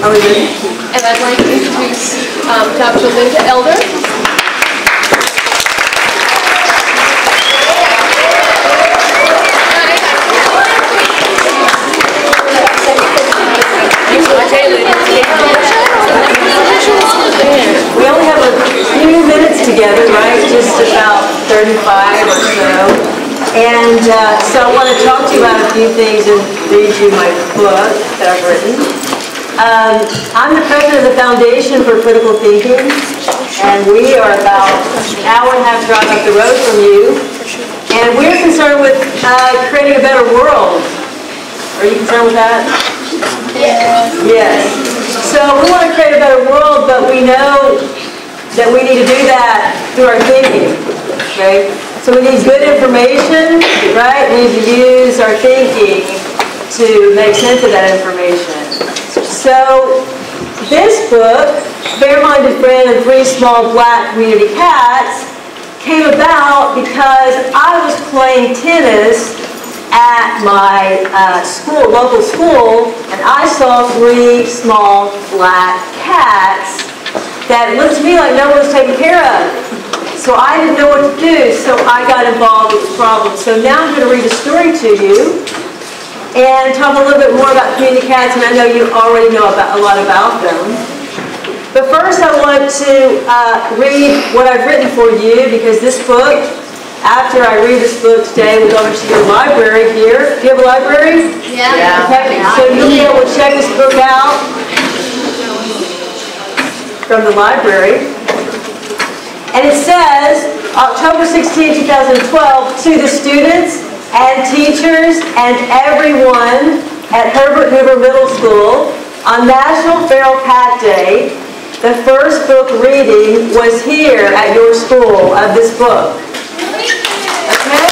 Are we ready? And I'd like to introduce Dr. Linda Elder. We only have a few minutes together, right? Just about 35 or so. And so I want to talk to you about a few things and read you my book that I've written. I'm the president of the Foundation for Critical Thinking, and we are about an hour and a half drive up the road from you. And we're concerned with creating a better world. Are you concerned with that? Yeah. Yes. So we want to create a better world, but we know that we need to do that through our thinking. Okay? So we need good information, right? We need to use our thinking to make sense of that information. So this book, Fair-Minded Fran and Three Small Black Community Cats, came about because I was playing tennis at my school, local school, and I saw three small black cats that looked to me like no one was taking care of. So I didn't know what to do, so I got involved with the problem. So now I'm going to read a story to you and talk a little bit more about community cats, and I know you already know a lot about them. But first I want to read what I've written for you, because this book, after I read this book today, we'll go over to your library here. Do you have a library? Yeah. Okay, so you'll be able to check this book out from the library. And it says, October 16, 2012, to the students and teachers and everyone at Herbert Hoover Middle School, on National Feral Cat Day, the first book reading was here at your school of this book. Okay?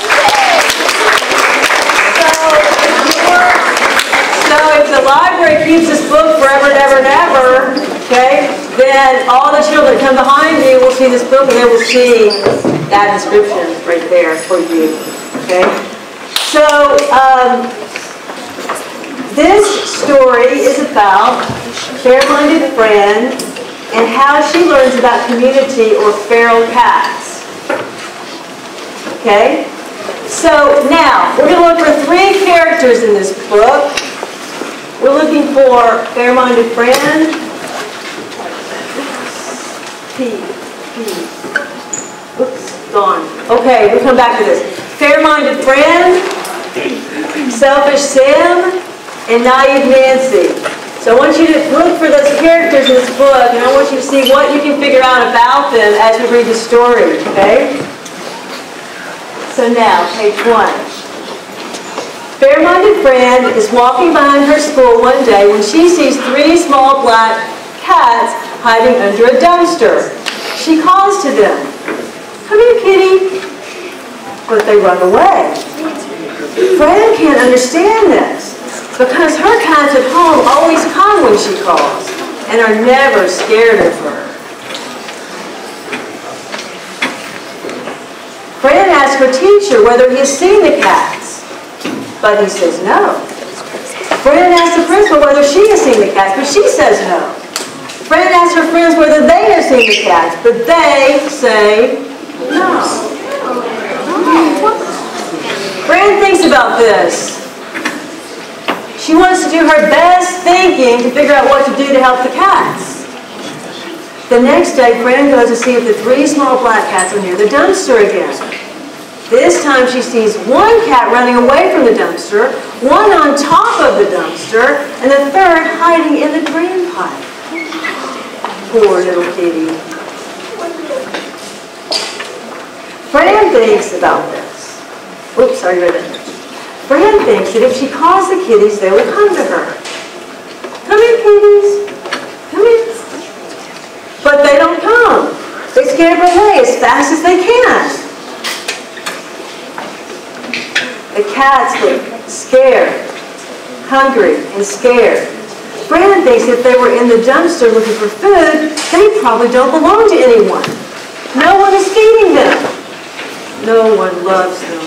So if the library keeps this book forever and ever and ever, okay, then all the children that come behind you will see this book and they will see that description right there for you. Okay? So this story is about Fair-Minded Fran and how she learns about community or feral cats. Okay? So now, we're going to look for three characters in this book. We're looking for Fair-Minded Fran. Oops, gone. Okay, we'll come back to this. Fair-Minded Fran, Selfish Sam, and Naive Nancy. So I want you to look for those characters in this book, and I want you to see what you can figure out about them as we read the story, okay? So now, page 1. Fair-Minded Fran is walking behind her school one day when she sees three small black cats hiding under a dumpster. She calls to them, "Come here, kitty." But they run away. Fran can't understand this because her cats at home always come when she calls and are never scared of her. Fran asks her teacher whether he has seen the cats, but he says no. Fran asks the principal whether she has seen the cats, but she says no. Fran asks her friends whether they have seen the cats, but they say no. Fran thinks about this. She wants to do her best thinking to figure out what to do to help the cats. The next day, Fran goes to see if the three small black cats are near the dumpster again. This time she sees one cat running away from the dumpster, one on top of the dumpster, and the third hiding in the drain pipe. Poor little kitty. Fran thinks about this. Oops, sorry, read it. Fran thinks that if she calls the kitties, they will come to her. "Come here, kitties. Come here." But they don't come. They scamper away as fast as they can. The cats look scared, hungry, and scared. Fran thinks if they were in the dumpster looking for food, they probably don't belong to anyone. No one is feeding them. No one loves them.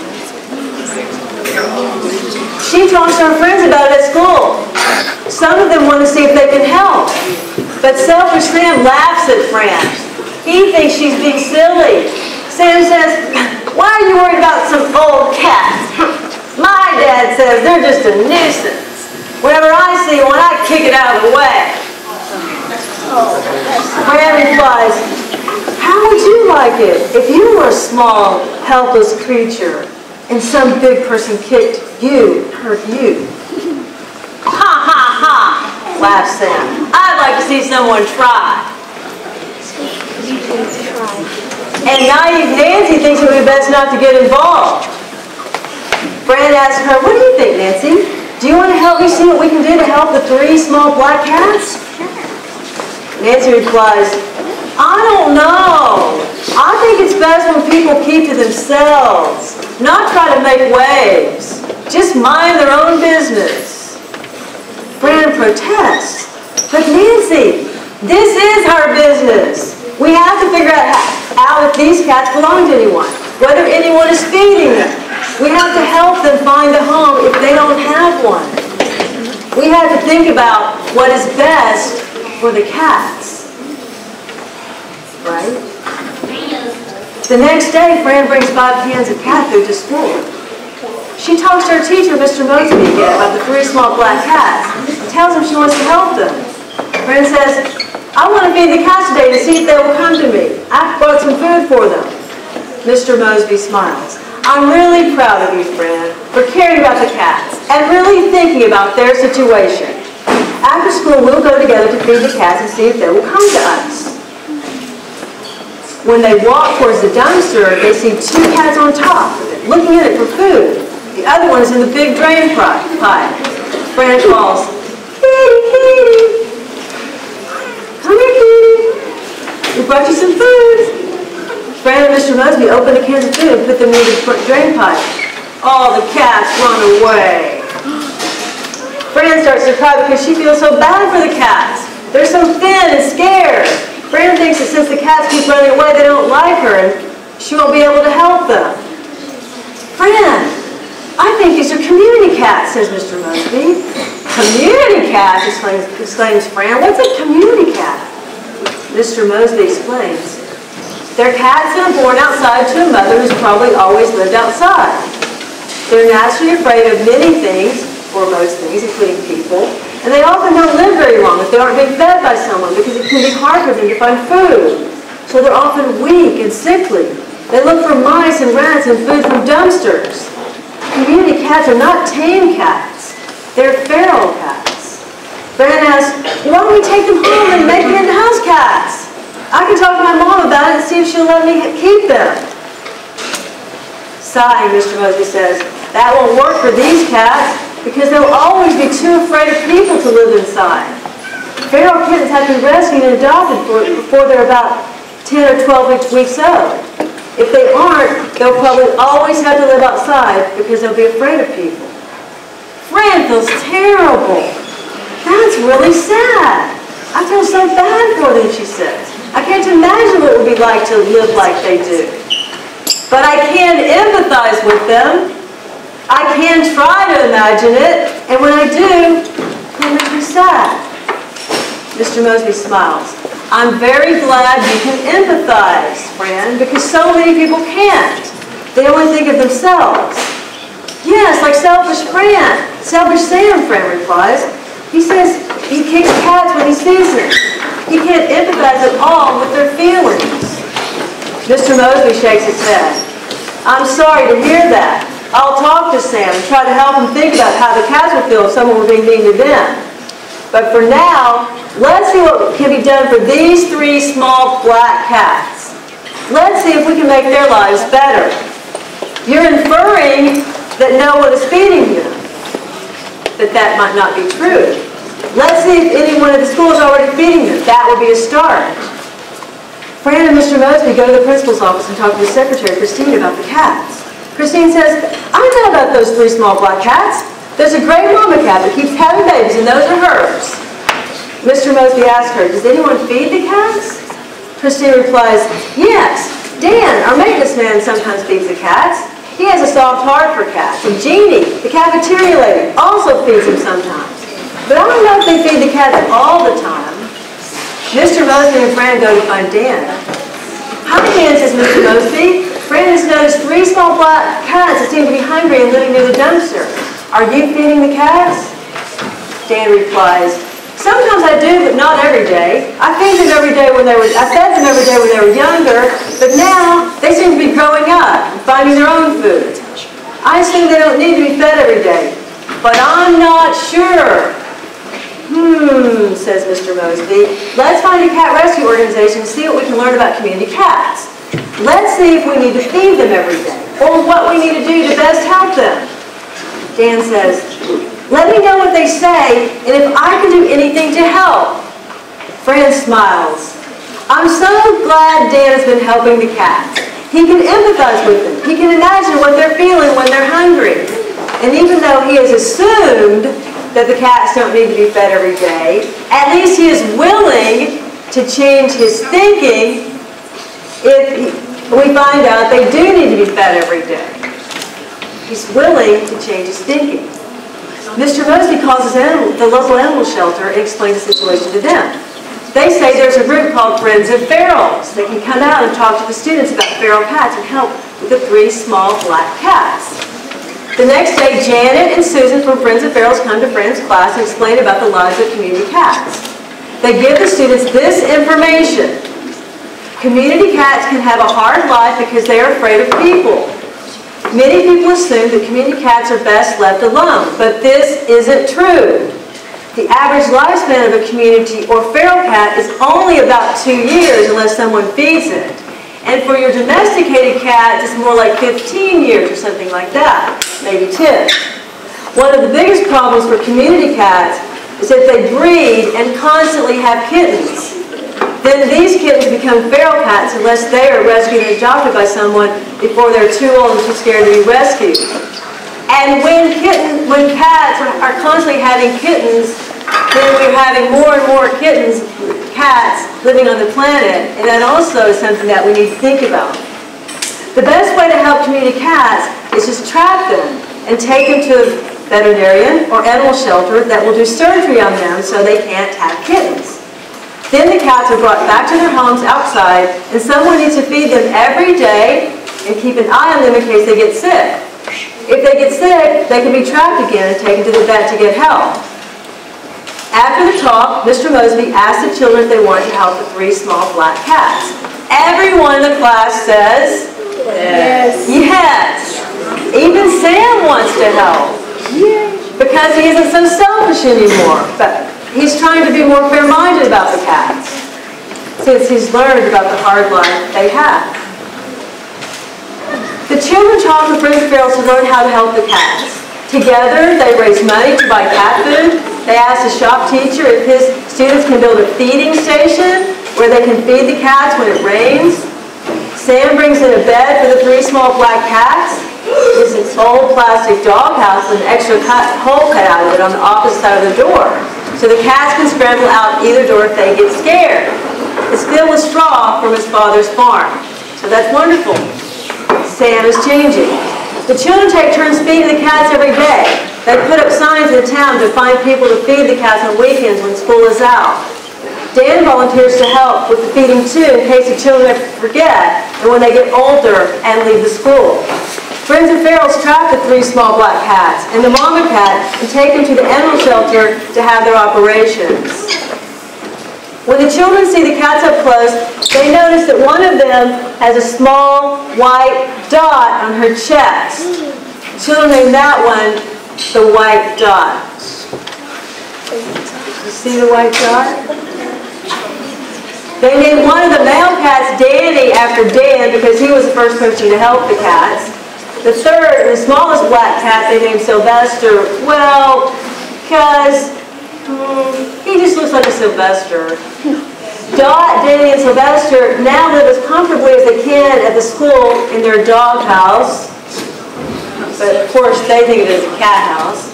She talks to her friends about it at school. So Some of them want to see if they can help. But selfish Sam laughs at Fran. He thinks she's being silly. Sam says, "Why are you worried about some old cats? My dad says they're just a nuisance. Whenever I see one, I kick it out of the way." Fran replies, "How would you like it if you were a small, helpless creature and some big person kicked you, hurt you?" "Ha ha ha," laughs Sam. "I'd like to see someone try." And naive Nancy thinks it would be best not to get involved. Fran asks her, "What do you think, Nancy? Do you want to help me see what we can do to help the 3 small black cats?" Nancy replies, "I don't know. I think it's best when people keep to themselves, not try to make waves. Just mind their own business." Fran protests, "But Nancy, this is our business. We have to figure out if these cats belong to anyone, whether anyone is feeding them. We have to help them find a home if they don't have one. We have to think about what is best for the cats." Right? The next day, Fran brings 5 cans of cat food to school. She talks to her teacher, Mr. Mosby, again about the 3 small black cats and tells him she wants to help them. Fran says, "I want to feed the cats today to see if they will come to me. I've brought some food for them." Mr. Mosby smiles. "I'm really proud of you, Fran, for caring about the cats and really thinking about their situation. After school, we'll go together to feed the cats and see if they will come to us." When they walk towards the dumpster, they see 2 cats on top of it, looking at it for food. The other one is in the big drain pipe. Fran calls, "Kitty, kitty. Come here, kitty. We brought you some food." Fran and Mr. Mosby open the cans of food and put them in the drain pipe. All the cats run away. Fran starts to cry because she feels so bad for the cats. They're so thin and scared. Fran thinks that since the cats keep running away, they don't like her and she won't be able to help them. "Fran, I think these are community cats," says Mr. Mosby. "Community cats?" exclaims Fran. "What's a community cat?" Mr. Mosby explains. "They're cats that are born outside to a mother who's probably always lived outside. They're naturally afraid of many things, or most things, including people, and they often don't live very long if they aren't being fed by someone because it can be hard for them to find food. So they're often weak and sickly. They look for mice and rats and food from dumpsters. Community cats are not tame cats. They're feral cats." Fran asks, "Why don't we take them home and make them into house cats? I can talk to my mom about it and see if she'll let me keep them." Sighing, Mr. Mosby says, "That won't work for these cats because they'll always be too afraid of people to live inside. Feral kittens have to be rescued and adopted before they're about 10 or 12 weeks old. If they aren't, they'll probably always have to live outside because they'll be afraid of people." Fran feels terrible. "That's really sad. I feel so bad for them," she says. "I can't imagine what it would be like to live like they do. But I can empathize with them. I can try to imagine it, and when I do, it makes me sad." Mr. Mosby smiles. "I'm very glad you can empathize, Fran, because so many people can't. They only think of themselves." "Yes, like selfish Fran. Selfish Sam," Fran replies. "He says he kicks cats when he sees them. He can't empathize at all with their feelings." Mr. Mosby shakes his head. "I'm sorry to hear that. I'll talk to Sam and try to help him think about how the cats would feel if someone were being mean to them. But for now, let's see what can be done for these 3 small black cats. Let's see if we can make their lives better. You're inferring that no one is feeding them, but that might not be true. Let's see if anyone at the school is already feeding them. That would be a start." Fran and Mr. Mosby go to the principal's office and talk to the secretary, Christine, about the cats. Christine says, "I know about those 3 small black cats. There's a gray mama cat that keeps having babies, and those are hers." Mr. Mosby asks her, "Does anyone feed the cats?" Christine replies, "Yes, Dan, our maintenance man, sometimes feeds the cats. He has a soft heart for cats. And Jeannie, the cafeteria lady, also feeds them sometimes. But I don't know if they feed the cats all the time. Mr. Mosby and Fran go to find Dan. Hi, Dan, says Mr. Mosby. Fran has noticed 3 small black cats that seem to be hungry and living near the dumpster. Are you feeding the cats? Dan replies, sometimes I do, but not every day. I fed them every day when they were younger, but now they seem to be growing up and finding their own food. I assume they don't need to be fed every day, but I'm not sure. Says Mr. Mosby. Let's find a cat rescue organization and see what we can learn about community cats. Let's see if we need to feed them every day, or what we need to do to best help them. Dan says, let me know what they say, and if I can do anything to help. Fran smiles. I'm so glad Dan has been helping the cats. He can empathize with them. He can imagine what they're feeling when they're hungry. And even though he has assumed that the cats don't need to be fed every day, at least he is willing to change his thinking if we find out they do need to be fed every day. He's willing to change his thinking. Mr. Mosby calls the local animal shelter and explains the situation to them. They say there's a group called Friends of Ferals. They can come out and talk to the students about feral cats and help with the 3 small black cats. The next day, Janet and Susan from Friends of Ferals come to Fran's class and explain about the lives of community cats. They give the students this information. Community cats can have a hard life because they are afraid of people. Many people assume that community cats are best left alone, but this isn't true. The average lifespan of a community or feral cat is only about 2 years unless someone feeds it. And for your domesticated cat, it's more like 15 years or something like that, maybe 10. One of the biggest problems for community cats is that they breed and constantly have kittens. Then these kittens become feral cats unless they are rescued and adopted by someone before they're too old and too scared to be rescued. And when cats are constantly having kittens, then we're having more and more cats living on the planet, and that also is something that we need to think about. The best way to help community cats is just trap them and take them to a veterinarian or animal shelter that will do surgery on them so they can't have kittens. Then the cats are brought back to their homes outside, and someone needs to feed them every day and keep an eye on them in case they get sick. If they get sick, they can be trapped again and taken to the vet to get help. After the talk, Mr. Mosby asked the children if they wanted to help the 3 small black cats. Everyone in the class says, yes. Yes. Even Sam wants to help. Because he isn't so selfish anymore. But he's trying to be more fair-minded about the cats, since he's learned about the hard life they have. The children talk with Friends of Ferals to learn how to help the cats. Together, they raise money to buy cat food. They ask the shop teacher if his students can build a feeding station where they can feed the cats when it rains. Sam brings in a bed for the 3 small black cats. It's an old plastic doghouse with an extra hole cut out of it on the opposite side of the door, so the cats can scramble out either door if they get scared. It's filled with straw from his father's farm. So that's wonderful. Sam is changing. The children take turns feeding the cats every day. They put up signs in town to find people to feed the cats on weekends when school is out. Dan volunteers to help with the feeding too in case the children forget and when they get older and leave the school. Friends of Ferals trap the 3 small black cats and the mama cat and take them to the animal shelter to have their operations. When the children see the cats up close, they notice that one of them has a small white dot on her chest. Children name that one the white dot. You see the white dot? They named one of the male cats Danny after Dan because he was the first person to help the cats. The third, the smallest black cat, they named Sylvester, well, because he just looks like a Sylvester. Dot, Danny, and Sylvester now live as comfortably as they can at the school in their dog house. But of course, they think of it as a cat house.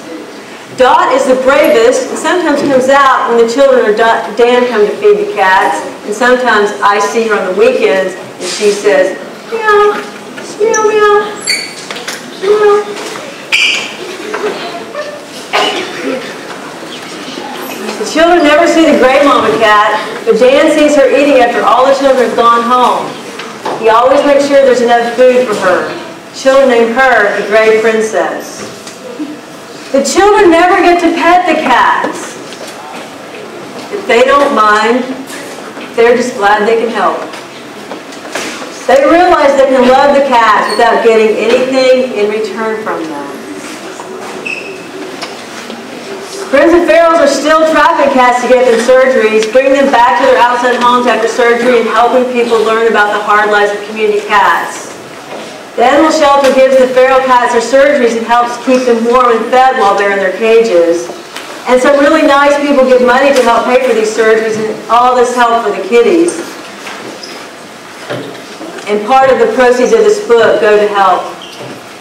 Dot is the bravest and sometimes comes out when the children or Dan come to feed the cats. And sometimes I see her on the weekends and she says, meow, meow, meow, meow. The children never see the gray mama cat, but Dan sees her eating after all the children have gone home. He always makes sure there's enough food for her. Children name her the Gray Princess. The children never get to pet the cats. If they don't mind, they're just glad they can help. They realize they can love the cats without getting anything in return from them. Friends and Ferals are still trapping cats to get them surgeries, bringing them back to their outside homes after surgery, and helping people learn about the hard lives of community cats. The animal shelter gives the feral cats their surgeries and helps keep them warm and fed while they're in their cages. And some really nice people give money to help pay for these surgeries and all this help for the kitties. And part of the proceeds of this book go to help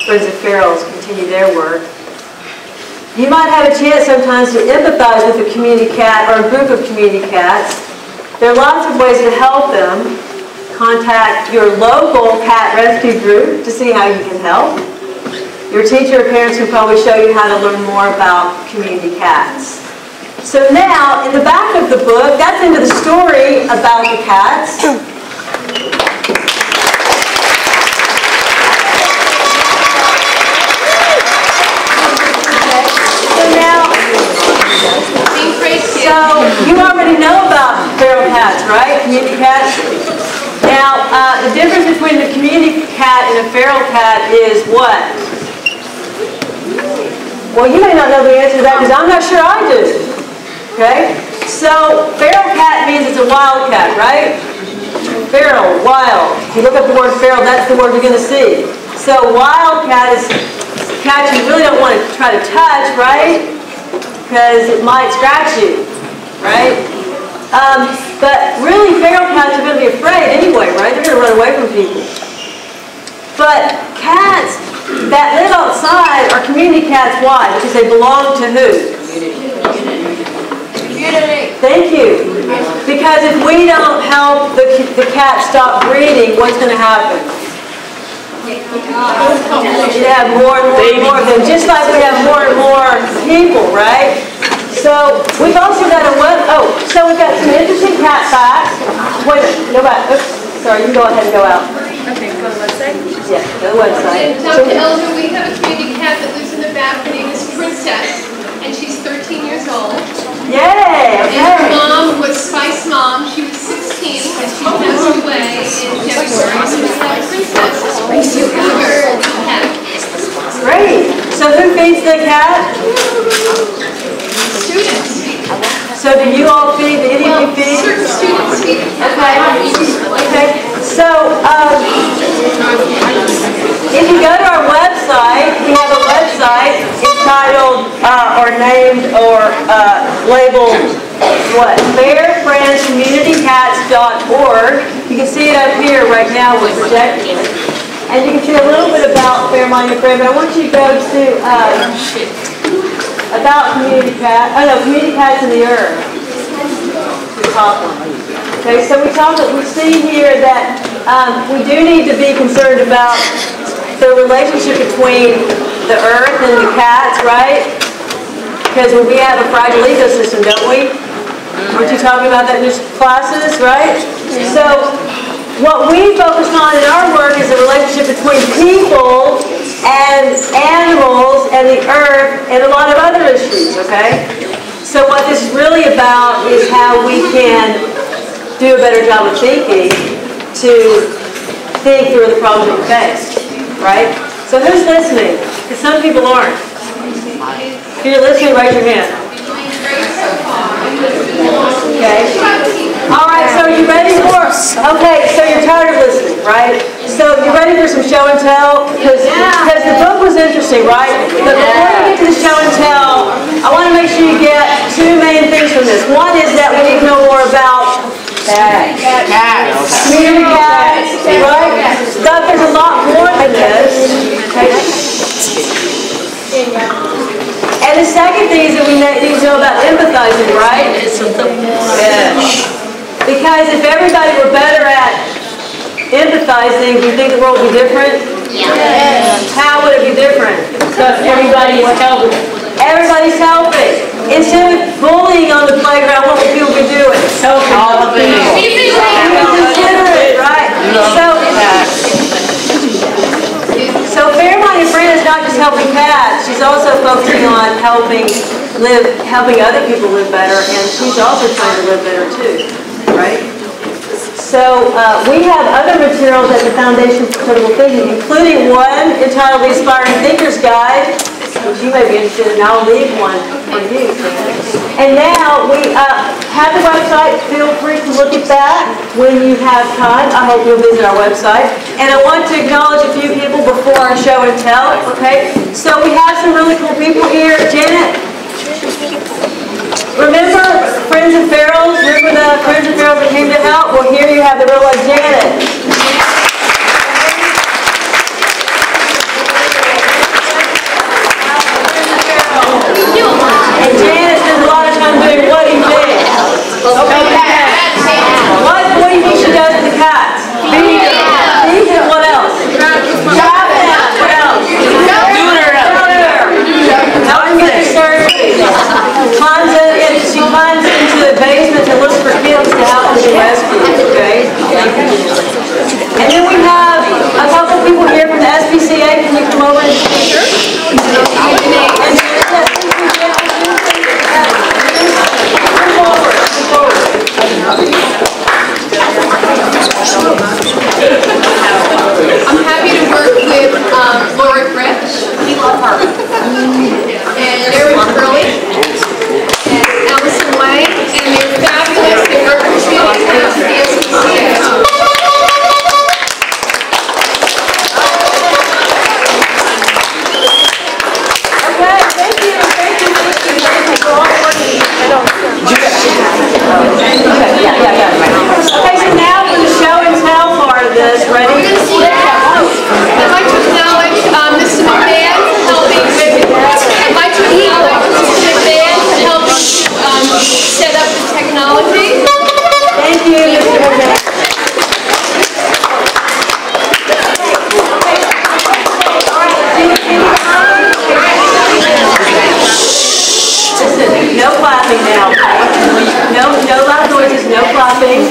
Friends and Ferals continue their work. You might have a chance sometimes to empathize with a community cat or a group of community cats. There are lots of ways to help them. Contact your local cat rescue group to see how you can help. Your teacher or parents can probably show you how to learn more about community cats. So now, in the back of the book, that's into the story about the cats. So you already know about feral cats, right? Community cats. Now, the difference between the community cat and a feral cat is what? Well, you may not know the answer to that because I'm not sure I do. Okay? So, feral cat means it's a wild cat, right? Feral, wild. If you look up the word feral, that's the word you're going to see. So, wild cat is a cat you really don't want to try to touch, right? Because it might scratch you, right? But really, feral cats are going to be afraid anyway, right? They're going to run away from people. But cats that live outside are community cats. Why? Because they belong to who? Community. Thank you. Because if we don't help the cats stop breeding, what's going to happen? You have more and more and more of them, just like we have more and more people, right? So we've also got so we've got some interesting cat facts. Wait a minute, go back. Oops, sorry, you can go ahead and go out. Okay, go to the website? Yeah, go to the website. And Dr. Elder, we have a community cat that lives in the back. Her name is Princess, and she's 13 years old. Yay, okay. And her mom was Spice Mom. She was 16 when she passed away in February. So we have Princess, a cougar cat. Great. So who feeds the cat? Students. So do you all feed? Any of you feed? Certain students feed the cat. Okay. So if you go to our website, we have a website entitled or named or labeled what? FairFransCommunityCats.org. You can see it up here right now. We're projecting it. And you can see a little bit about Fair-Minded Fran, but I want you to go to about community cats. Oh no, community cats in the earth. The top one. Okay, so we see here that we do need to be concerned about the relationship between the earth and the cats, right? Because we have a fragile ecosystem, don't we? Weren't you talking about that in your classes, right? So what we focus on in our work is the relationship between people and animals and the earth and a lot of other issues, okay? So what this is really about is how we can do a better job of thinking to think through the problems we face, right? So who's listening? Because some people aren't. If you're listening, raise your hand. Okay. All right, so you ready for? Okay, so you're tired of listening, right? So you ready for some show and tell? Because the book was interesting, right? But before you get to the show and tell, I want to make sure you get two main things from this. One is that we need to know more about cats. Community cats, right? But there's a lot more than this. Okay. And the second thing is that we need to know about empathizing, right? Yeah. Because if everybody were better at empathizing, do you think the world would be different? Yes. How would it be different? Because everybody is helping. Everybody's helping. Instead of bullying on the playground, what would people be doing? Helping all the people. Considerate, right? So Fairmont and Fran is not just helping Pat, she's also focusing on helping other people live better, and she's also trying to live better too, right? So we have other materials at the Foundation for Critical Thinking, including one entitled The Aspiring Thinker's Guide, which you may be interested in. I'll leave one for you. And now we have the website. Feel free to look at that when you have time. I hope you'll visit our website. And I want to acknowledge a few people before our show and tell. Okay, so we have some really cool people here. Janet, remember Friends and Ferals? Remember the Friends and Ferals that came to help? Well, here you have the real life Janet. And Janet spends a lot of time doing what do you think? What do you think she does with the cats? Feed them. What else? Drive them. What else? Help them get their surgery. She climbs into the basement and looks for kids to help with the rescue. Okay? And then we have a couple people here from the SPCA. Can you come over and I'm happy to work with Laura Gretsch. We love her. And Erin Curley. And Allison Lang. And they're fabulous. They work with me at the SPCA. Okay, so now for the show and tell part of this, ready? I'd like to acknowledge Mr. McMahon helping I'd like to acknowledge Mr. McMahon for helping set up the technology. Thank you, Mr. McMahon. Listen, no clapping now. No loud noises, no clapping,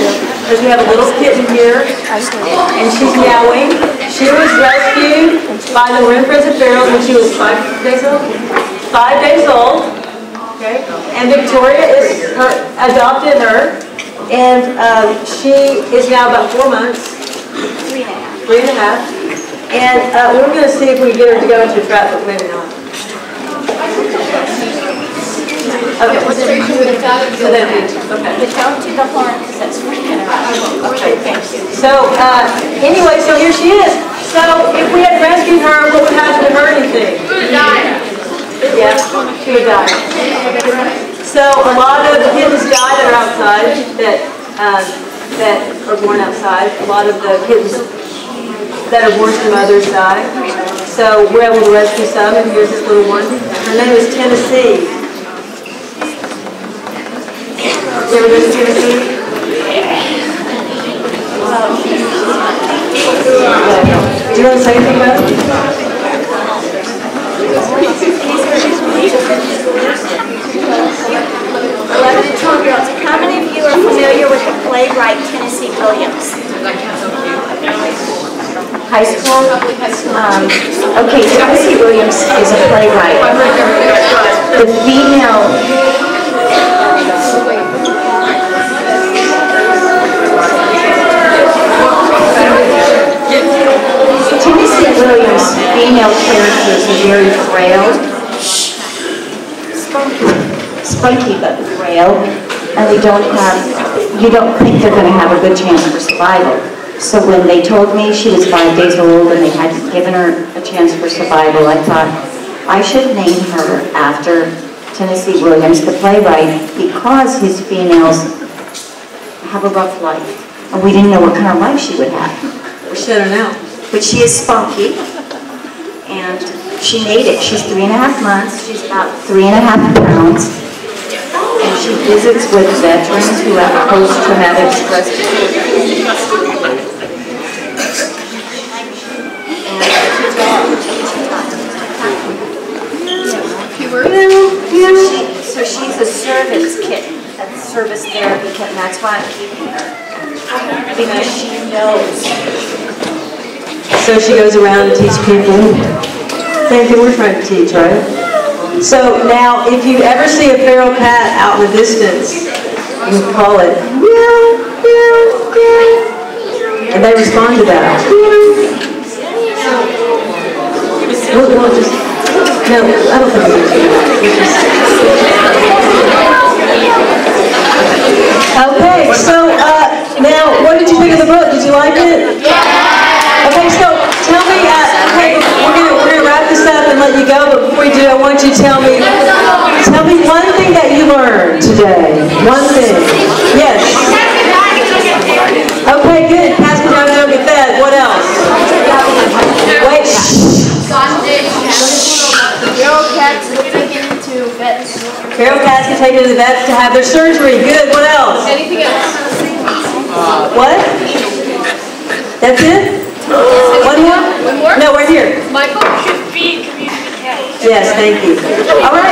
because we have a little kitten here, and she's meowing. She was rescued by the Marin Friends and Ferals when she was 5 days old. 5 days old, okay? And Victoria adopted her, and she is now about 4 months. 3.5. And we're going to see if we can get her to go into a trap, but maybe not. Okay. The count to the horn, because that's freaking out. Okay, thank you. So, anyway, so here she is. So, if we had rescued her, what would happen to her, do you think? She would die. Yeah, she would die. So, a lot of the kittens die that are outside, that are born outside. A lot of the kittens that are born to mothers die. So, we're able to rescue some, and here's this little one. Her name is Tennessee. You ever been to Tennessee? Do you want to say anything about it? 11 and 12-year-olds. How many of you are familiar with the playwright Tennessee Williams? High school? Okay, Tennessee Williams is a playwright. The female... Tennessee Williams' female characters are very frail, spunky but frail, and you don't think they're going to have a good chance for survival. So when they told me she was 5 days old and they had given her a chance for survival, I thought I should name her after Tennessee Williams, the playwright, because his females have a rough life, and we didn't know what kind of life she would have. We should have known. But she is spunky, and she made it. She's 3.5 months. She's about 3.5 pounds, and she visits with veterans who have post-traumatic stress disorder. So she's a service kitten, a service therapy kitten. That's why I'm keeping her. Because she knows. So she goes around and teaches people. Same thing we're trying to teach, right? So now, if you ever see a feral cat out in the distance, you call it meow, meow, meow, and they respond to that. We'll just, no, I don't think we do that. Okay, so now, what did you think of the book? Did you like it? Okay, so tell me, okay, we're gonna wrap this up and let you go, but before we do, I want you to tell me one thing that you learned today. One thing. Yes. Okay, good. Pass me down there and get fed. What else? Wait. Feral cats get taken to vets. Feral cats get taken to the vets to have their surgery. Good. What else? Anything else? What? That's it? One more? One more? No, we're here. Michael? Yes, thank you. All right.